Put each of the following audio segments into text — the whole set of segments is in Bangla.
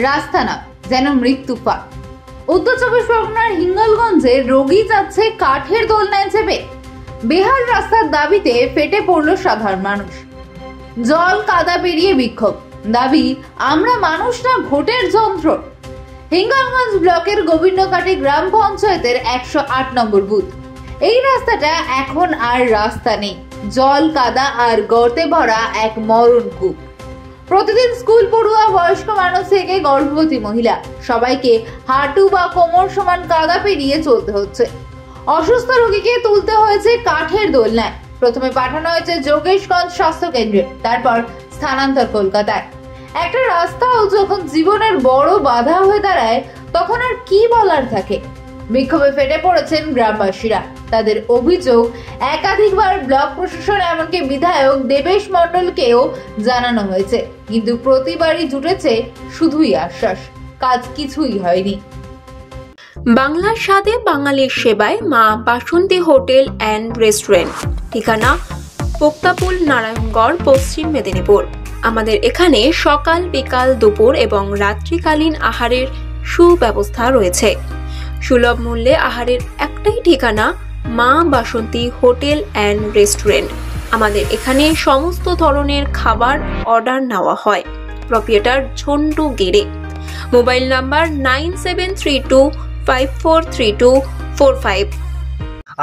রাস্তা না, যেন মৃত্যু ফাঁদ। উত্তর চব্বিশ পরগনার হিঙ্গলগঞ্জে রোগী যাচ্ছে কাঠের দোলনায় চেপে। বেহাল রাস্তার দাবিতে ফেটে পড়ল সাধারণ মানুষ। জল কাদা পেরিয়ে বিক্ষোভ, দাবি আমরা মানুষ না ভোটের যন্ত্র। হিঙ্গলগঞ্জ ব্লকের গোবিন্দকাটি গ্রাম পঞ্চায়েতের 108 নম্বর বুথ। এই রাস্তাটা এখন আর রাস্তা নেই, জল কাদা আর গর্তে ভরা এক মরণ কূপ। প্রতিদিন স্কুল পড়ুয়া, বয়স্ক মানুষ থেকে গর্ভবতী মহিলা সবাইকে হাঁটু বা কোমর সমান কাদা পেরিয়ে চলতে হচ্ছে। অসুস্থ রোগীকে তুলতে হয়েছে কাঠের দোলনায়। প্রথমে পাঠানো হয়েছে যোগেশগঞ্জ স্বাস্থ্য কেন্দ্রে, তারপর স্থানান্তর কলকাতায়। একটা রাস্তাও যখন জীবনের বড় বাধা হয়ে দাঁড়ায়, তখন আর কি বলার থাকে। বিক্ষোভে ফেটে পড়েছেন গ্রামবাসীরা। তাদের অভিযোগ, একাধিকবার ব্লক প্রশাসন এমনকি বিধায়ক দেবেশ মণ্ডলকেও জানানো হয়েছে, কিন্তু প্রতিবারই জুটেছে শুধুই আশ্বাস, কাজ কিছুই হয়নি। বাংলার স্বাদে বাঙালির সেবায় মা বাসন্তী হোটেল অ্যান্ড রেস্টুরেন্ট, ঠিকানা পোক্তাপুল, নারায়ণগড়, পশ্চিম মেদিনীপুর। আমাদের এখানে সকাল, বিকাল, দুপুর এবং রাত্রিকালীন আহারের সুব্যবস্থা রয়েছে। সুলভ মূল্যে আহারের একটাই ঠিকানা, মা বাসন্তী হোটেল অ্যান্ড রেস্টুরেন্ট। আমাদের এখানে সমস্ত ধরনের খাবার অর্ডার নেওয়া হয়। প্রোপ্রাইটার ঝন্টু গেড়ে। Mobile number 9732543245।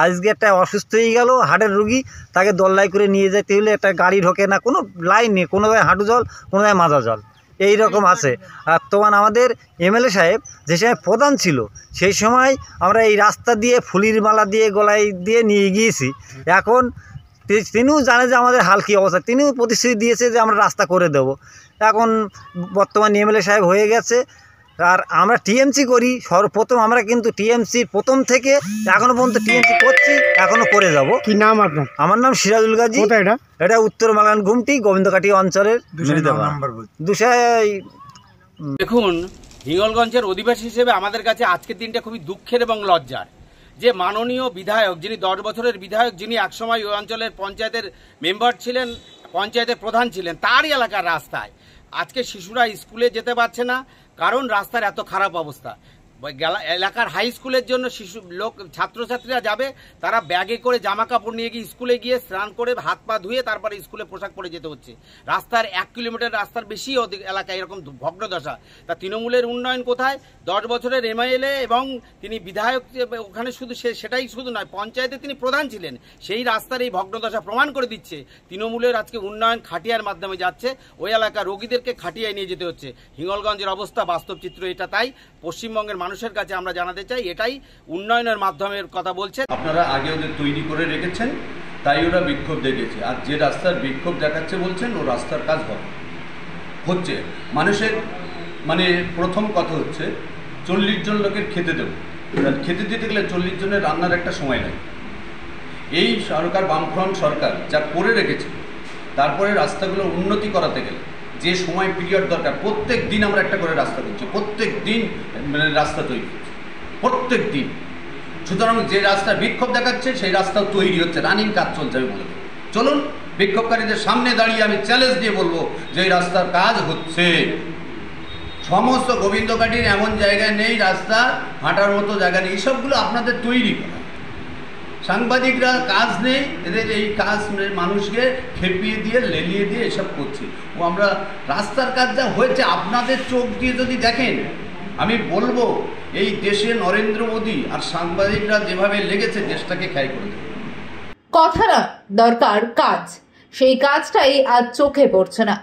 আজকে একটা অসুস্থ হয়ে গেল, হার্টের রুগী, তাকে দোলনায় করে নিয়ে যেতে হলে একটা গাড়ি ঢোকে না, কোনো লাইন নেই, কোনো জায়গায় হাঁটু জল, কোনো জায়গায় মাজা জল, এই রকম আছে। আর তোমার আমাদের এমএলএ সাহেব যে সময় প্রধান ছিল, সেই সময় আমরা এই রাস্তা দিয়ে ফুলির মালা দিয়ে গলায় দিয়ে নিয়ে গিয়েছি। এখন তিনিও জানে যে আমাদের হাল কী অবস্থা, তিনিও প্রতিশ্রুতি দিয়েছে যে আমরা রাস্তা করে দেব। এখন বর্তমান এমএলএ সাহেব হয়ে গেছে। আর আমরা টিএমসি করি, সর্বপ্রথম আমরা কিন্তু টিএমসি প্রথম থেকে এখনো পর্যন্ত টিএমসি করছি, এখনো করে যাব। কি নাম আপনার? আমার নাম সিরাজুল গাজী। এটা উত্তর মালান ঘুমটি, গোবিন্দকাটি অঞ্চলের 2 নম্বর। দেখুন, হিঙ্গলগঞ্জের অধিবাসী হিসেবে আমাদের কাছে আজকের দিনটা খুবই দুঃখের এবং লজ্জার, যে মাননীয় বিধায়ক, যিনি 10 বছরের বিধায়ক, যিনি একসময় ওই অঞ্চলের পঞ্চায়েতের মেম্বার ছিলেন, পঞ্চায়েতের প্রধান ছিলেন, তারই এলাকার রাস্তায় আজকে শিশুরা স্কুলে যেতে পারছে না, কারণ রাস্তার এত খারাপ অবস্থা। এলাকার হাই স্কুলের জন্য ছাত্রছাত্রীরা যাবে, তারা ব্যাগে করে জামা কাপড় নিয়ে গিয়ে স্কুলে গিয়ে স্নান করে হাত পা ধুয়ে তারপরে স্কুলে পোশাক পরে যেতে হচ্ছে। রাস্তার 1 কিলোমিটার রাস্তার বেশি এলাকায় এরকম ভগ্নদশা। তা তৃণমূলের উন্নয়ন কোথায়? 10 বছরের এমএলএ এবং তিনি বিধায়ক, ওখানে শুধু সেটাই শুধু নয়, পঞ্চায়েতে তিনি প্রধান ছিলেন, সেই রাস্তার এই ভগ্নদশা প্রমাণ করে দিচ্ছে তৃণমূলের আজকে উন্নয়ন খাটিয়ার মাধ্যমে যাচ্ছে, ওই এলাকার রোগীদেরকে খাটিয়ায় নিয়ে যেতে হচ্ছে। হিঙ্গলগঞ্জের অবস্থা, বাস্তব চিত্র এটা। তাই পশ্চিমবঙ্গের মানুষের কাছে আমরা জানাতে চাই, এটাই উন্নয়নের মাধ্যমের কথা বলছে। আপনারা আগে ওদের তৈরি করে রেখেছেন, তাই ওরা বিক্ষোভ দেখেছে। আর যে রাস্তার বিক্ষোভ দেখাচ্ছে বলছেন, ও রাস্তার কাজ হচ্ছে। মানুষের প্রথম কথা হচ্ছে 40 জন লোকের খেতে দেব, খেতে দিতে গেলে 40 জনের রান্নার একটা সময় লাগে। এই সরকার, বামফ্রন্ট সরকার যা করে রেখেছে, তারপরে রাস্তাগুলো উন্নতি করাতে গেলে যে সময় পিরিয়ড দরকার, প্রত্যেক দিন আমরা একটা করে রাস্তা করছি, প্রত্যেক দিন রাস্তা তৈরি হচ্ছে, প্রত্যেক দিন। সুতরাং যে রাস্তা বিক্ষোভ দেখাচ্ছে, সেই রাস্তাও তৈরি হচ্ছে, রানিং কাজ চলছে। আমি বলে দেবো, চলুন বিক্ষোভকারীদের সামনে দাঁড়িয়ে আমি চ্যালেঞ্জ দিয়ে বলবো যে এই রাস্তার কাজ হচ্ছে। সমস্ত গোবিন্দকাটির এমন জায়গায় নেই রাস্তা হাঁটার মতো জায়গা নেই, এইসবগুলো আপনাদের তৈরি করা। সাংবাদিকরা কাজ নেই, এদের এই কাজ মানুষকে খেপিয়ে দিয়ে, লেলিয়ে দিয়ে এসব করছে। ও আমরা রাস্তার কাজ যা হয়েছে, আপনাদের চোখ দিয়ে যদি দেখেন, আমি বলবো এই দেশে নরেন্দ্র মোদী আর সাংবাদিকরা যেভাবে লেগেছে, দেশটাকে ক্ষয় করে দেবে। কথা না, দরকার কাজ। সেই কাজটাই আজ চোখে পড়ছে না।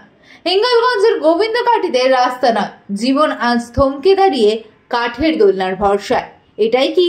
হিঙ্গলগঞ্জের গোবিন্দকাটিতে রাস্তা না, জীবন আজ থমকে দাঁড়িয়ে কাঠের দোলনার ভরসায়। এটাই কি